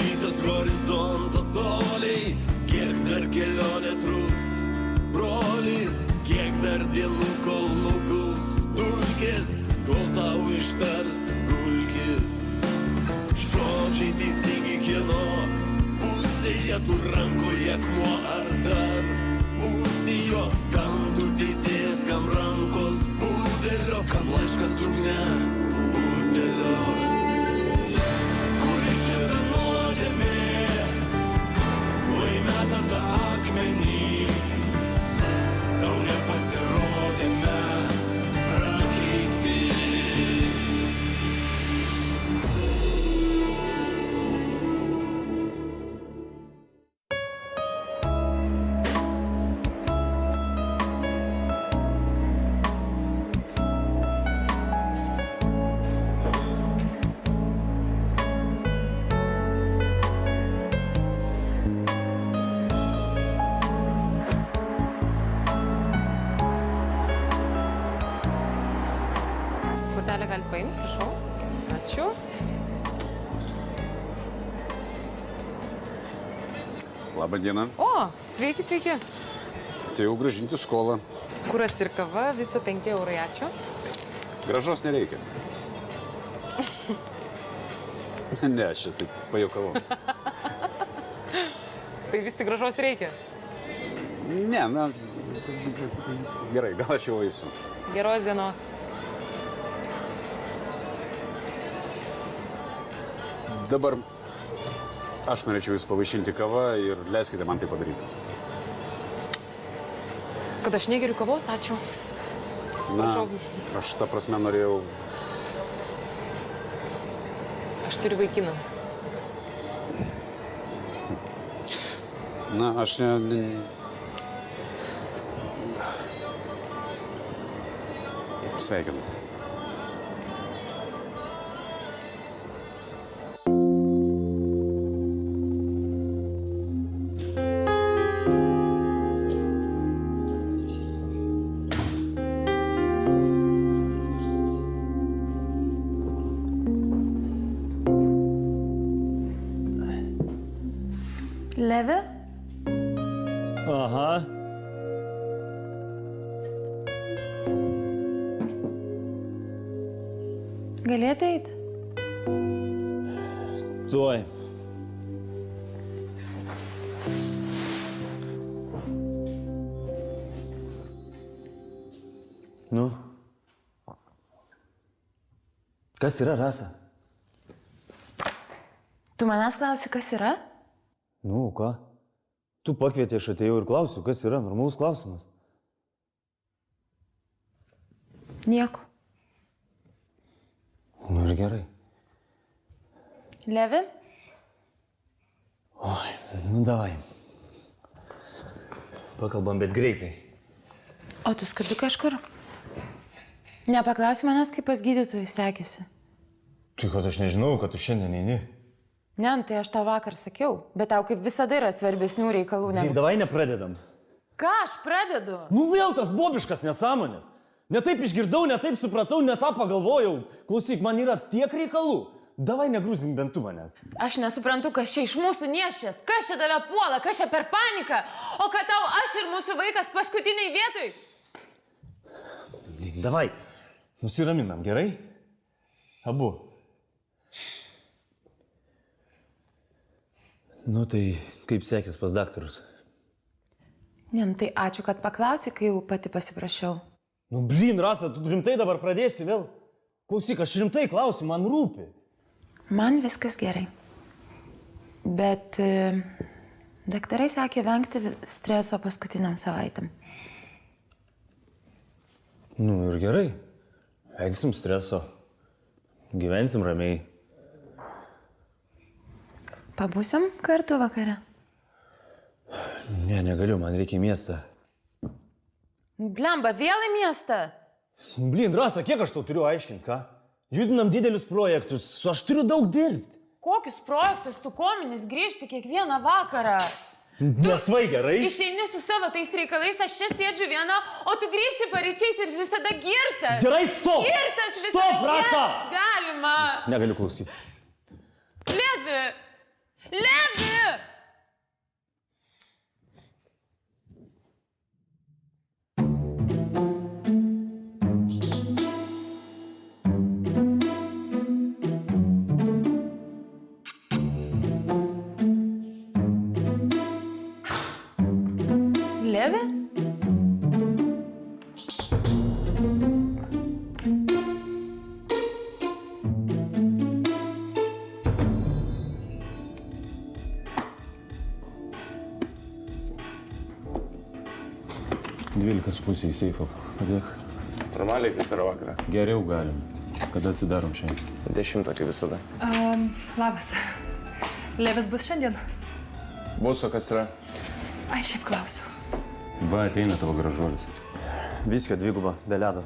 rytas horizonto toliai, kiek dar kelionė truks, broli, kiek dar dienų kol nuguls dulkės, kol tau ištars gulkis. Žodžiai teisingi kieno pusėje, tu rankoje akmuo ar dar būsi jo, kam tu teisėjas, kam rankos budelio, kam laiškas dugne budelio. Kuris čia be nuodėmės, lai meta tą akmenį, tau nepasirodė mes prakeikti. Kortelę galite paimti, prašau. Ačiū. Labą dieną. O, sveiki, sveiki. Tai jau grąžinti skolą. Kuras ir kava, viso 5 eurai, ačiū. Gražos nereikia. Ne, čia taip pajuokavau. Tai vis tik gražos reikia. Ne, na, gerai, gal aš jau eisiu. Geros dienos. Dabar aš norėčiau jūs pavaišinti kavą ir leiskite man tai padaryti. Kad aš negeriu kavos, ačiū. Na, Atsiprašau. aš ta prasme norėjau... Aš turiu vaikiną. Na, aš ne... Sveikinu. Levi? Aha. Galėtų eiti? Tuoj. Nu? Kas yra, Rasa? Tu manęs klausi, kas yra? Nu, ką? Tu pakvietė, aš atėjau ir klausiu, kas yra, normalus klausimas. Nieko. Nu ir gerai. Levi? Oi, nu davai. Pakalbam, bet greitai. O tu skudi kažkur? Nepaklausi manęs, kaip pas gydytojus sekėsi. Tai kad aš nežinau, kad tu šiandien eini. Ne, tai aš tau vakar sakiau, bet tau kaip visada yra svarbesnių reikalų Tai negu... davai nepradedam. Ką aš pradedu? Nu vėl tas bobiškas nesąmonės. Ne taip išgirdau, ne taip supratau, ne tą pagalvojau. Klausyk, man yra tiek reikalų. Davai negrūzink bent tu manęs. Aš nesuprantu, kas čia iš mūsų niešės. Kas čia tave puola, kas čia per paniką. O kad tau aš ir mūsų vaikas paskutiniai vietoj. Davai, nusiraminam, gerai? Abu. Nu tai kaip sekės pas daktarus? Ne, tai ačiū, kad paklausai, kai jau pati pasiprašiau. Nu blin, Rasa, tu rimtai dabar pradėsi vėl? Klausyk, aš rimtai klausiu, man rūpi. Man viskas gerai. Bet daktarai sakė vengti streso paskutiniam savaitėm. Nu ir gerai. Vengsim streso. Gyvensim ramiai. Pabūsim kartu vakare? Ne, negaliu, man reikia į miestą. Blemba, vėl į miestą? Blin, Rasa, kiek aš tau turiu aiškinti, ką? Judinam didelius projektus, aš turiu daug dirbti. Kokius projektus tu kominis grįžti kiekvieną vakarą? Nesvai gerai. Išeini su savo tais reikalais, aš čia sėdžiu viena, o tu grįžti paryčiais ir visada girtas. Gerai, stop! Girtas visada. Stop, Rasa! Galima. Viskas, negaliu klausyti. Levi, Levi! Levi? Dvylika su pusė į seifą. Padėk. Normaliai kaip ir vakarą. Geriau galim. Kada atsidarom šiandien? 10 kaip visada. Labas. Levis bus šiandien? Bus, o kas yra? Ai, šiaip klausiu. Va, ateina tavo gražuolis. Viskio dviguba, be ledo.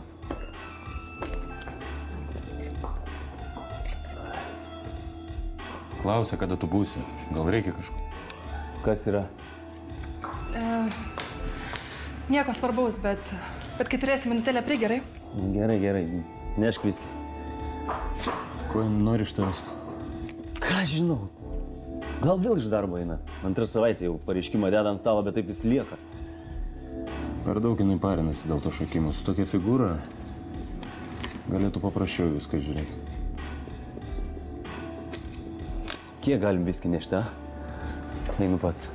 Klausia, kada tu būsi. Gal reikia kažko? Kas yra? Nieko svarbaus, bet kai turėsi minutėlę prie gerai. Gerai. Nešk viskį. Ko nori iš tavęs? Ką žinau? Gal vėl iš darbo eina. Antrą savaitę jau pareiškimą deda ant stalo, bet taip vis lieka. Per daug jinai parinasi dėl to šakimo. Su tokia figūra galėtų paprasčiau viską žiūrėti. Kiek galim viskį nešti, a? Einu pats.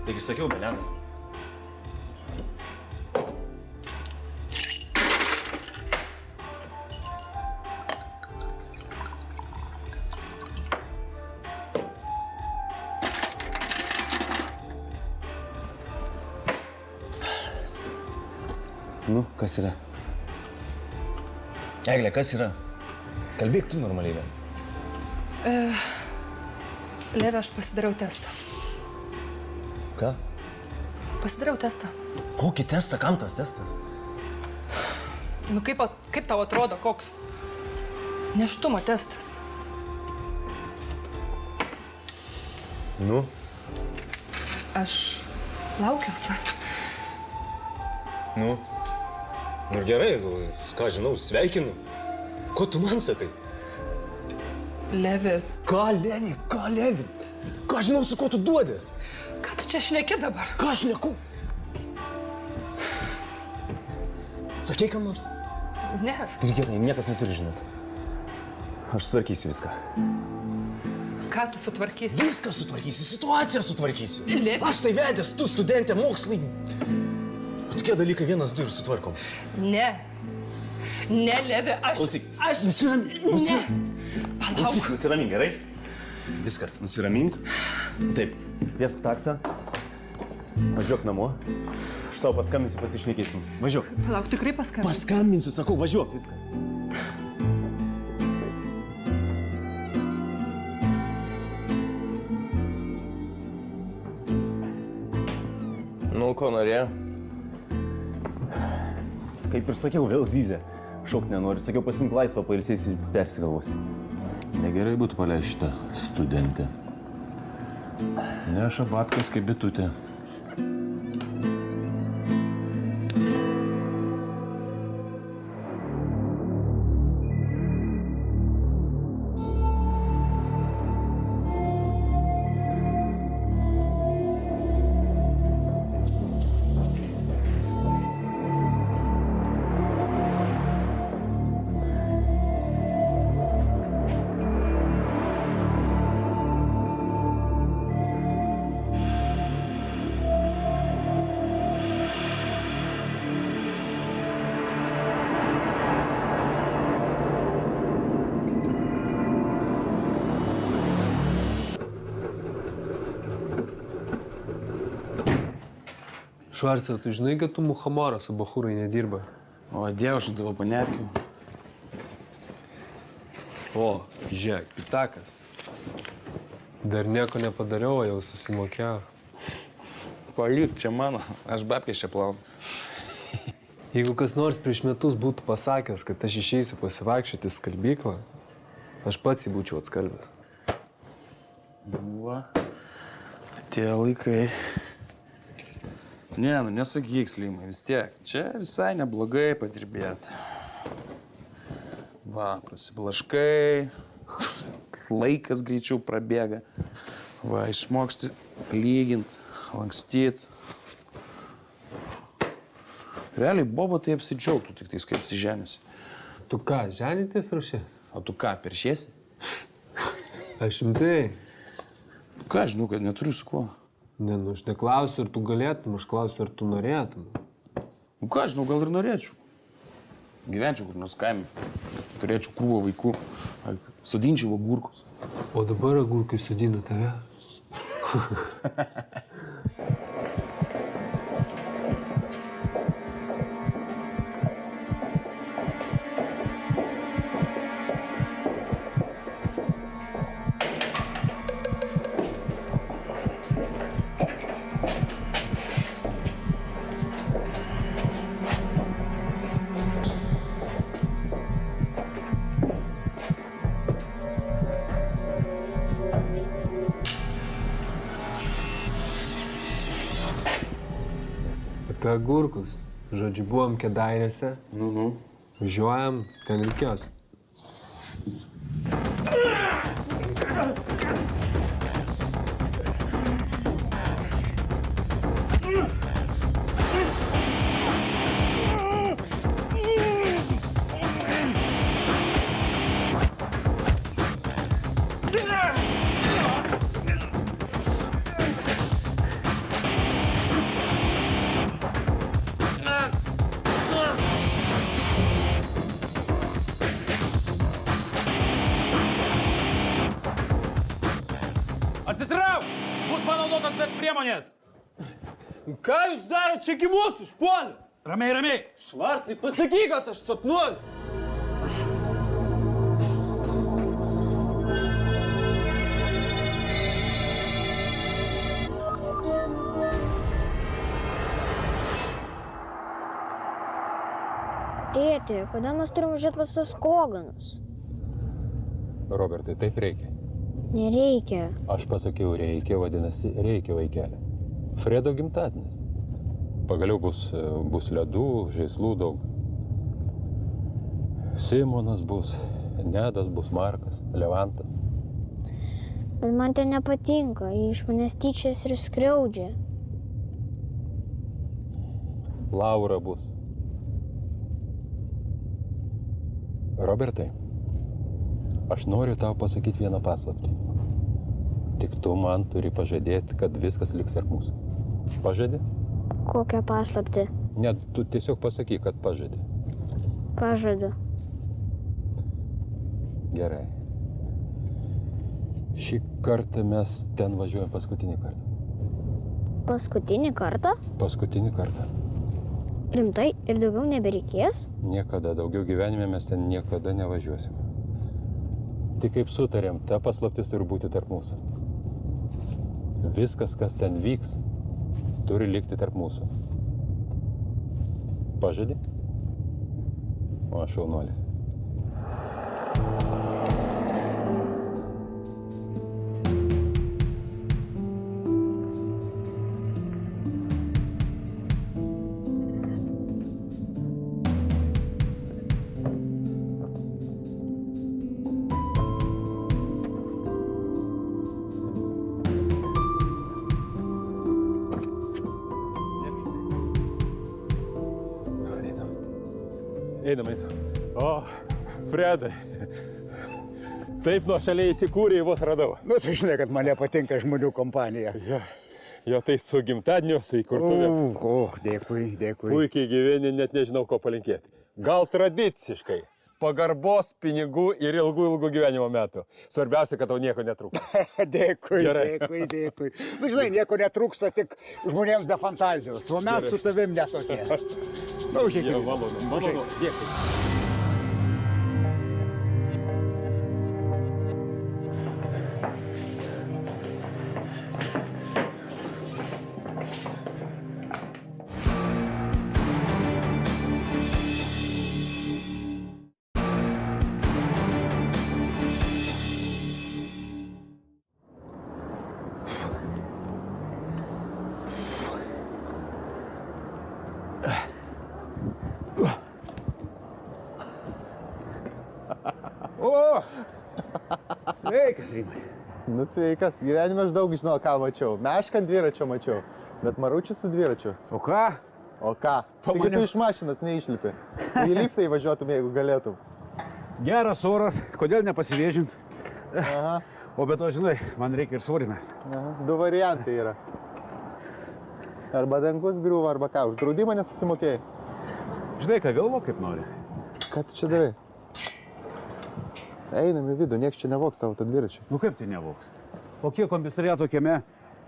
Taigi sakiau, Belena. Nu, kas yra? Egle, kas yra? Kalbėk tu normaliai, vėl. Levi, aš pasidariau testą. Ką? Pasidariau testą. Kokį testą? Kam tas testas? Nu, kaip tau atrodo, koks nėštumo testas? Nu? Aš laukiuosi. Nu ir gerai, ką žinau, sveikinu. Ko tu man sakai? Levi. Ką, Levi? Ką žinau, su kuo tu duodės? Ką tu čia šneki dabar? Ką aš šneku? Sakei kam nors? Ne. Ir gerai, niekas neturi žinoti. Aš sutvarkysiu viską. Ką tu sutvarkysi? Viską sutvarkysiu, situaciją sutvarkysiu. Levi. Aš tai vedęs, tu studentė, mokslai. Tokie dalykai 1, 2 ir sutvarkom. Ne. Ne, Levi, Klausyk, aš... nusiramink. Ne. Palauk. Nusiramink, gerai? Viskas, nusiramink. Taip, viesk taksą. Važiuok namo. Aš tau paskambinsiu, pasišnekėsim. Važiuok. Palauk, tikrai paskambinsiu. Paskambinsiu, sakau, važiuok, viskas. Nu, ko norėjo? Kaip ir sakiau, vėl zyzė. Šokt nenori. Sakiau, pasink laisvą, pailsėsi, persigalvosi. Negerai būtų paleisti šitą studentę. Neša babkės kaip bitutė. Švarce, tu žinai, kad tu muhamorą su bachūrai nedirba? O, Dieve, aš tavo panetkiau. O, žiūrėk, pitakas. Dar nieko nepadariau, o jau susimokėjau. Palik, čia mano. Aš babkės čia plaunu. Jeigu kas nors prieš metus būtų pasakęs, kad aš išeisiu pasivaikščioti į skalbyklą, aš pats jį būčiau atskalbęs. Va, tie laikai. Ne, nu nesakyk, Slimai, vis tiek. Čia visai neblogai padirbėt. Va, prasiblaškai, laikas greičiau prabėga. Va, išmoksti lygint, lankstyt. Realiai, Boba tai apsidžiaugtų tik tais, kaip apsiženėsi. Tu ką, ženytis ruošė? O tu ką, peršiesi? Aš rimtai. Ką, žinau, kad neturiu su kuo. Ne, nu, aš neklausiu, ar tu galėtum, aš klausiu, ar tu norėtum. Nu ką, žinau, gal ir norėčiau. Gyvenčiau kur nors kaime. Turėčiau krūvą vaikų. Sodinčiau agurkus. O dabar agurkai sodina tave. Apie agurkus. Žodžiu, buvom Kėdainiuose. Važiuojam, ten reikės. Atsitrauk! Bus panaudotas spec priemonės! Ką jūs darote, čia gi mūsų užpuolė? Ramiai, ramiai! Švarcai, pasakyk, kad aš sapnuoju. Tėti, kada mes turim važiuoti pas tos koganus? Robertai, taip reikia. Nereikia. Aš pasakiau reikia, vadinasi, reikia vaikelį. Fredo gimtadienis. Pagaliau bus ledų, žaislų daug. Simonas bus, Nedas bus, Markas, Levantas. Bet man tai nepatinka, jie iš manęs tyčias ir skriaudžia. Laura bus. Robertai, aš noriu tau pasakyti vieną paslaptį. Tik tu man turi pažadėti, kad viskas liks tarp mūsų. Pažadi? Kokią paslaptį? Ne, tu tiesiog pasakyk, kad pažadi. Pažadu. Gerai. Šį kartą mes ten važiuojam paskutinį kartą. Paskutinį kartą? Paskutinį kartą. Rimtai? Ir daugiau nebereikės? Niekada, daugiau gyvenime mes ten niekada nevažiuosim. Tik kaip sutarėm, ta paslaptis turi būti tarp mūsų. Viskas, kas ten vyks, turi likti tarp mūsų. Pažadi? O aš šaunuolis. Einam. O, Fredai. Taip nuošaliai įsikūrė, vos radau. Nu, tu žinai, kad man patinka žmonių kompanija. Jo, tai su gimtadieniu, su įkurtuvė. Dėkui, dėkui. Puikiai gyveni, net nežinau, ko palinkėti. Gal tradiciškai. Pagarbos, pinigų ir ilgų gyvenimo metų. Svarbiausia, kad tau nieko netrūksta. Dėkui, Gerai. dėkui. Nu, žinai, nieko netrūksta tik žmonėms be fantazijos. O mes su tavim netokie. Nu, žiūrėk. Jo, malonu. Dėkui. Sveikas, Rimai. Nu sveikas, gyvenime aš daug žinau, ką mačiau. Mešką ant dviračio mačiau, bet maručius su dviračiu. O ką? O ką? Taigi tu iš mašinas neišlipi. Į liftą įvažiuotum, jeigu galėtum. Geras oras, kodėl nepasivėžint? Aha. O be to, žinai, man reikia ir svorį mesti. Aha. Du variantai yra. Arba dangus griūva, arba ką, už draudimą nesusimokėjai. Žinai, ką galvo, kaip nori. Ką tu čia darai? Einam į vidų, nieks čia nevoks savo tą dviračių. Nu kaip tai nevoks? O kiek komisariato kieme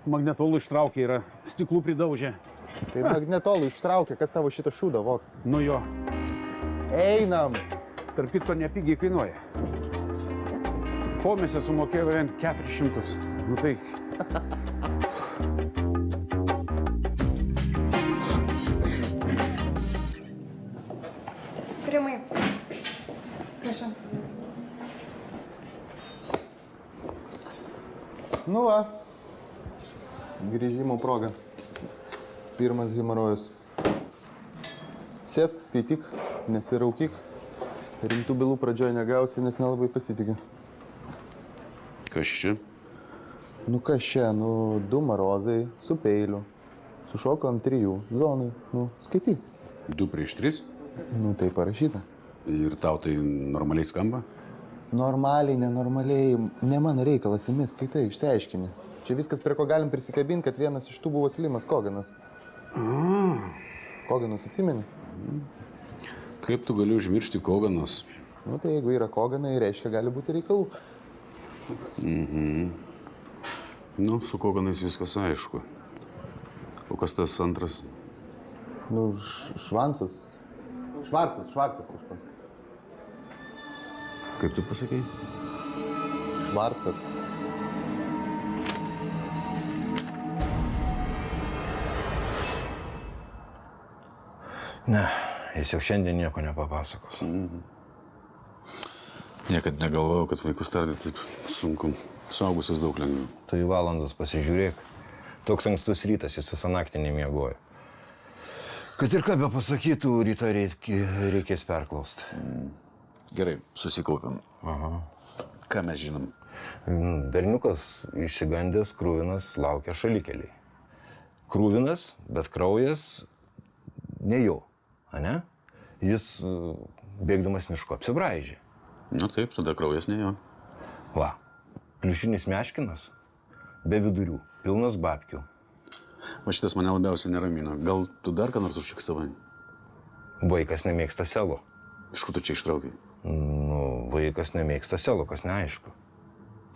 magnetolų ištraukė yra, stiklų pridaužė. Tai magnetolų ištraukė, kas tavo šitą šūdą voks? Nu jo. Einam! Tarp kitko nepigiai kainuoja. Pomėse sumokėjau vien 400. Nu tai... Rimai. Prašau. Nu va. Grįžimo proga. Pirmas hemorojus. Sėsk, skaityk, nesiraukyk. Rimtų bylų pradžioje negausi, nes nelabai pasitikiu. Kas čia? Nu kas čia, nu 2 marozai su peiliu. Sušoko ant 3 zonai. Nu, skaityk. 2 prieš 3? Nu, tai parašyta. Ir tau tai normaliai skamba? Normaliai, nenormaliai, ne mano reikalas, imi, skaitai, išsiaiškini. Čia viskas, prie ko galim prisikabinti, kad vienas iš tų buvo Slimas Koganas. Koganus atsimeni? Kaip tu gali užmiršti Koganus? Nu, tai jeigu yra Koganai, reiškia, gali būti reikalų. Nu, su Koganais viskas aišku. O kas tas antras? Nu, Švansas. Švarcas kažko. Kaip tu pasakei? Švarcas. Ne, jis jau šiandien nieko nepapasakos. Niekad negalvojau, kad vaikus tardyti taip sunku. Suaugusius daug lengviau. Tai valandas pasižiūrėk. Toks ankstus rytas, jis visą naktį nemiegojo. Kad ir ką be pasakytų, rytą reikės perklausti. Gerai, susikaupiam. Aha. Ką mes žinom? Berniukas išsigandęs, krūvinas, laukia šalikeliai. Krūvinas, bet kraujas ne jo, ane? Jis bėgdamas mišku apsibraižė. Nu taip, tada kraujas ne jo. Va, pliušinis meškinas, be vidurių, pilnas babkių. Va šitas mane labiausiai neramino. Gal tu dar ką nors užfiksavai? Vaikas nemėgsta selo. Iš kur tu čia ištraukai? Nu, vaikas nemėgsta selo, kas neaišku.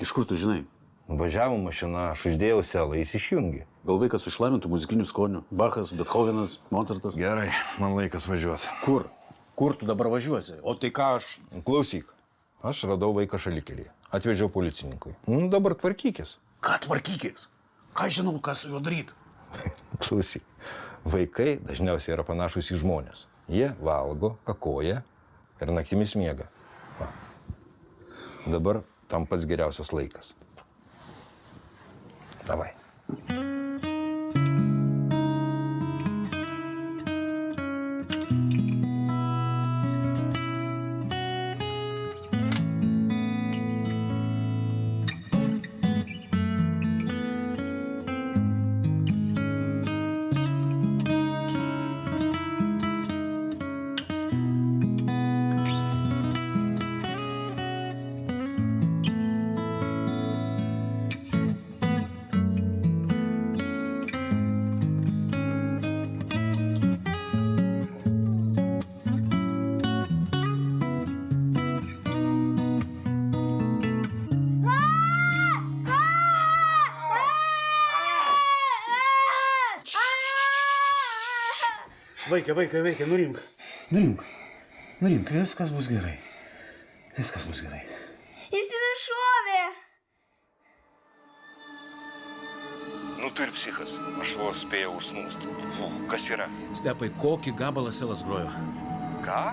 Iš kur tu žinai? Važiavo mašina, aš uždėjau selą, jis išjungė. Gal vaikas su išlavintų muzikinių skonių? Bachas, Bethovenas, Mozartas? Gerai, man laikas važiuoti. Kur? Kur tu dabar važiuosi? O tai ką aš... Klausyk, aš radau vaiką šalikelį. Atvežiau policininkui. Nu, dabar tvarkykis. Ką tvarkykis? Ką žinau, ką su juo daryti? Klausyk, vaikai dažniausiai yra panašus į žmonės. Jie valgo, kakoja ir naktimis miega. Va. Dabar tam pats geriausias laikas. Davai. Vaikai, nurimk. Nurimk, viskas bus gerai. Viskas bus gerai. Jis nušovė. Nu, tu ir psichas. Aš vos spėjau užsnūsti. Kas yra? Stepai, kokį gabalą selas grojo? Ką?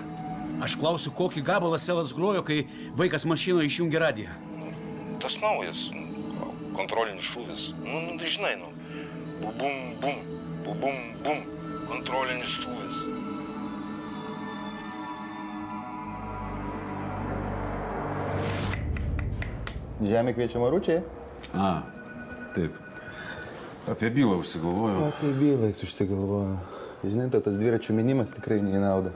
Aš klausiu, kokį gabalą selas grojo, kai vaikas mašinoje išjungė radiją. Tas naujas. Kontrolinis šūvis. Nu, žinai, nu. Bum, bum, bum, bum. Kontrolinis šūvis. Žemė kviečia Maručiai? A, taip. Apie bylą užsigalvojau. Apie bylą jis užsigalvojo. Žinai, tas dviračių minimas tikrai neį naudą.